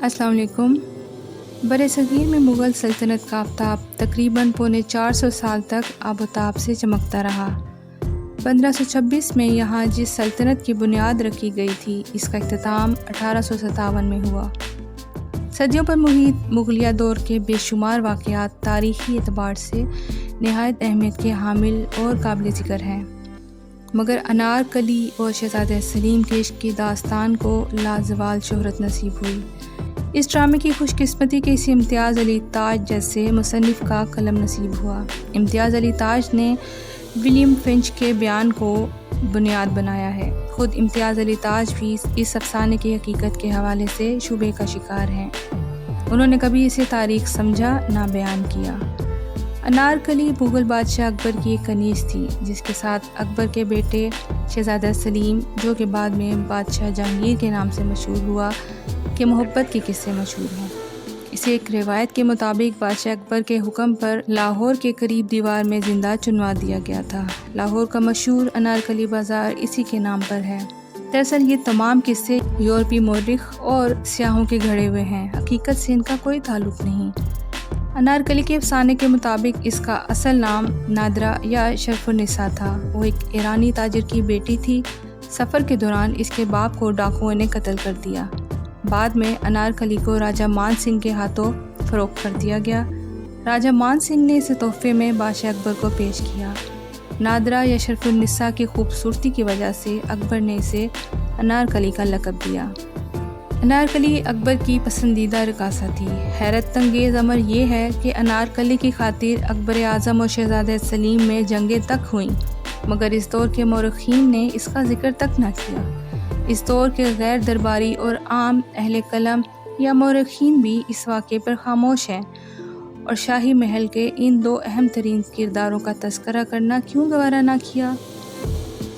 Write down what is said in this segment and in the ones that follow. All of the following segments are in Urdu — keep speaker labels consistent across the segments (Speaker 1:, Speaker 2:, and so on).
Speaker 1: السلام علیکم۔ برصغیر میں مغل سلطنت کا آفتاب تقریباً 450 سال تک آب و تاب سے چمکتا رہا۔ 1526 میں یہاں جس سلطنت کی بنیاد رکھی گئی تھی، اس کا اختتام 1857 میں ہوا۔ صدیوں پر محیط مغلیہ دور کے بے شمار واقعات تاریخی اعتبار سے نہایت اہمیت کے حامل اور قابل ذکر ہیں، مگر انارکلی اور شہزادہ سلیم کے عشق کی داستان کو لازوال شہرت نصیب ہوئی۔ اس ڈرامے کی خوش قسمتی کے اسے امتیاز علی تاج جیسے مصنف کا قلم نصیب ہوا۔ امتیاز علی تاج نے ولیم فنچ کے بیان کو بنیاد بنایا ہے۔ خود امتیاز علی تاج بھی اس افسانے کی حقیقت کے حوالے سے شبہے کا شکار ہیں۔ انہوں نے کبھی اسے تاریخ سمجھا نہ بیان کیا۔ انارکلی مغل بادشاہ اکبر کی ایک کنیز تھی، جس کے ساتھ اکبر کے بیٹے شہزادہ سلیم، جو کہ بعد میں بادشاہ جہانگیر کے نام سے مشہور ہوا، کے محبت کے قصے مشہور ہیں۔ اسے ایک روایت کے مطابق بادشاہ اکبر کے حکم پر لاہور کے قریب دیوار میں زندہ چنوا دیا گیا تھا۔ لاہور کا مشہور انارکلی بازار اسی کے نام پر ہے۔ دراصل یہ تمام قصے یورپی مورخ اور سیاحوں کے گھڑے ہوئے ہیں، حقیقت سے ان کا کوئی تعلق نہیں۔ انارکلی کے افسانے کے مطابق اس کا اصل نام نادرہ یا شرف النساء تھا۔ وہ ایک ایرانی تاجر کی بیٹی تھی۔ سفر کے دوران اس کے باپ کو ڈاکوؤں نے قتل کر دیا۔ بعد میں انارکلی کو راجہ مان سنگھ کے ہاتھوں فروخت کر دیا گیا۔ راجہ مان سنگھ نے اسے تحفے میں بادشاہ اکبر کو پیش کیا۔ نادرہ یا شرف النساء کی خوبصورتی کی وجہ سے اکبر نے اسے انارکلی کا لقب دیا۔ انارکلی اکبر کی پسندیدہ رقاصہ تھی۔ حیرت انگیز امر یہ ہے کہ انارکلی کی خاطر اکبر اعظم اور شہزادہ سلیم میں جنگیں تک ہوئیں، مگر اس دور کے مورخین نے اس کا ذکر تک نہ کیا۔ اس دور کے غیر درباری اور عام اہل قلم یا مورخین بھی اس واقعے پر خاموش ہیں، اور شاہی محل کے ان دو اہم ترین کرداروں کا تذکرہ کرنا کیوں گوارا نہ کیا؟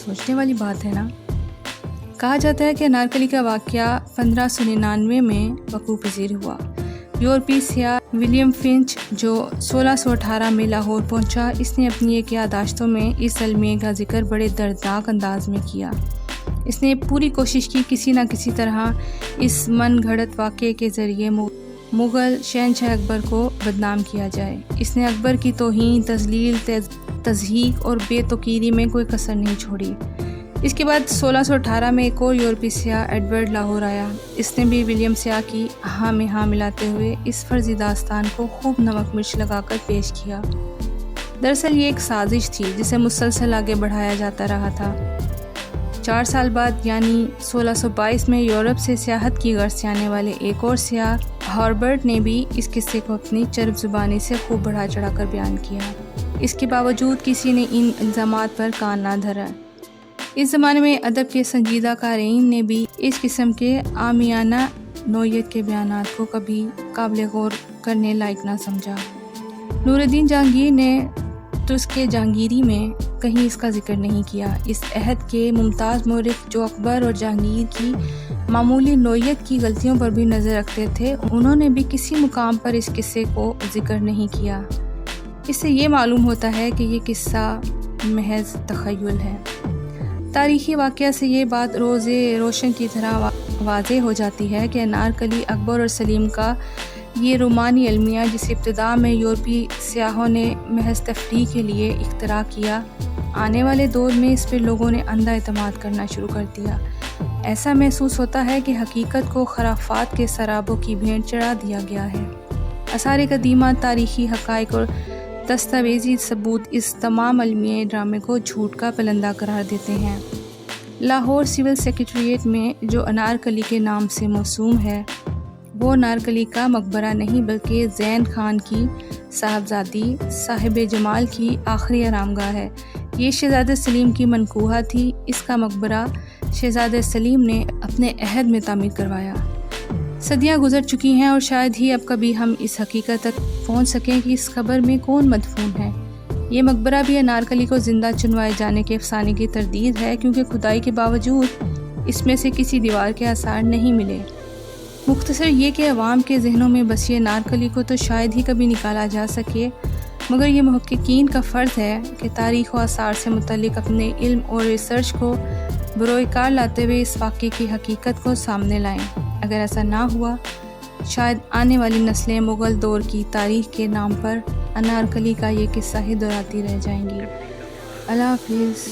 Speaker 1: سوچنے والی بات ہے نا۔ کہا جاتا ہے کہ انارکلی کا واقعہ 1599 میں وقوع پذیر ہوا۔ یورپی سیاح ولیم فنچ جو 1618 میں لاہور پہنچا، اس نے اپنی ایک یادداشتوں میں اس المیہ کا ذکر بڑے دردناک انداز میں کیا۔ اس نے پوری کوشش کی کسی نہ کسی طرح اس من گھڑت واقعے کے ذریعے مغل شہنشاہ اکبر کو بدنام کیا جائے۔ اس نے اکبر کی توہین، تذلیل، تضحیک اور بے توقیری میں کوئی کسر نہیں چھوڑی۔ اس کے بعد 1618 میں ایک اور یورپی سیاح ایڈورڈ لاہور آیا۔ اس نے بھی ولیم سیاہ کی ہاں میں ہاں ملاتے ہوئے اس فرضی داستان کو خوب نمک مرچ لگا کر پیش کیا۔ دراصل یہ ایک سازش تھی جسے مسلسل آگے بڑھایا جاتا رہا تھا۔ 4 سال بعد یعنی 1622 میں یورپ سے سیاحت کی غرض سے آنے والے ایک اور سیاح ہاربرٹ نے بھی اس قصے کو اپنی چرب زبانی سے خوب بڑھا چڑھا کر بیان کیا۔ اس کے باوجود کسی نے ان الزامات پر کان نہ دھرا۔ اس زمانے میں ادب کے سنجیدہ قارئین نے بھی اس قسم کے عامیانہ نوعیت کے بیانات کو کبھی قابل غور کرنے لائق نہ سمجھا۔ نور الدین جہانگیر نے تسکے جہانگیری میں کہیں اس کا ذکر نہیں کیا۔ اس عہد کے ممتاز مورخ جو اکبر اور جہانگیر کی معمولی نوعیت کی غلطیوں پر بھی نظر رکھتے تھے، انہوں نے بھی کسی مقام پر اس قصے کو ذکر نہیں کیا۔ اس سے یہ معلوم ہوتا ہے کہ یہ قصہ محض تخیل ہے۔ تاریخی واقعہ سے یہ بات روزے روشن کی طرح واضح ہو جاتی ہے کہ انارکلی اکبر اور سلیم کا یہ رومانی المیہ، جس ابتدا میں یورپی سیاحوں نے محض تفریح کے لیے اختراع کیا، آنے والے دور میں اس پر لوگوں نے اندھا اعتماد کرنا شروع کر دیا۔ ایسا محسوس ہوتا ہے کہ حقیقت کو خرافات کے سرابوں کی بھینٹ چڑھا دیا گیا ہے۔ آثار قدیمہ، تاریخی حقائق اور دستاویزی ثبوت اس تمام المیہ ڈرامے کو جھوٹ کا پلندہ قرار دیتے ہیں۔ لاہور سول سیکریٹریٹ میں جو انارکلی کے نام سے موسوم ہے، وہ انارکلی کا مقبرہ نہیں بلکہ زین خان کی صاحبزادی صاحب جمال کی آخری آرام گاہ ہے۔ یہ شہزادہ سلیم کی منقوہہ تھی۔ اس کا مقبرہ شہزادہ سلیم نے اپنے عہد میں تعمیر کروایا۔ صدیاں گزر چکی ہیں اور شاید ہی اب کبھی ہم اس حقیقت تک پہنچ سکیں کہ اس قبر میں کون مدفون ہے۔ یہ مقبرہ بھی انارکلی کو زندہ چنوائے جانے کے افسانے کی تردید ہے، کیونکہ کھدائی کے باوجود اس میں سے کسی دیوار کے آثار نہیں ملے۔ مختصر یہ کہ عوام کے ذہنوں میں بسی انارکلی کو تو شاید ہی کبھی نکالا جا سکے، مگر یہ محققین کا فرض ہے کہ تاریخ و آثار سے متعلق اپنے علم اور ریسرچ کو بروئے کار لاتے ہوئے اس واقعے کی حقیقت کو سامنے لائیں۔ اگر ایسا نہ ہوا شاید آنے والی نسلیں مغل دور کی تاریخ کے نام پر انارکلی کا یہ قصہ ہی دہراتی رہ جائیں گی۔ اللہ حافظ۔